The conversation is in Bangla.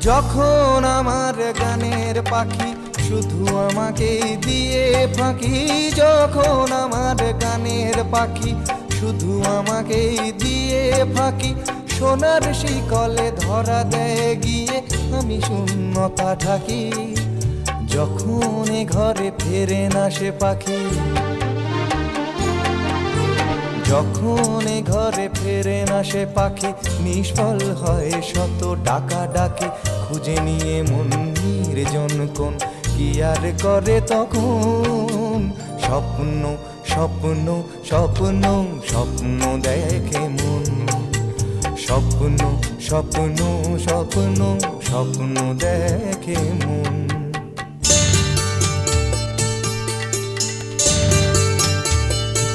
যখন আমার গানের পাখি শুধু আমাকে দিয়ে ফাঁকি, যখন আমার গানের পাখি শুধু আমাকে দিয়ে ফাঁকি, সোনার শিকলে ধরা দেয় গিয়ে আমি শূন্যতা ঢাকি। যখন এ ঘরে ফেরে না সে পাখি, যখন এ ঘরে ফেরে না সে পাখি, নিষ্ফল হয় শত ডাকা ডাকি। খুঁজে নিয়ে মন নির্জন কোন কি আর করে তখন, স্বপ্ন স্বপ্ন স্বপ্ন স্বপ্ন দেখে মন, স্বপ্ন স্বপ্ন স্বপ্ন স্বপ্ন দেখে মন।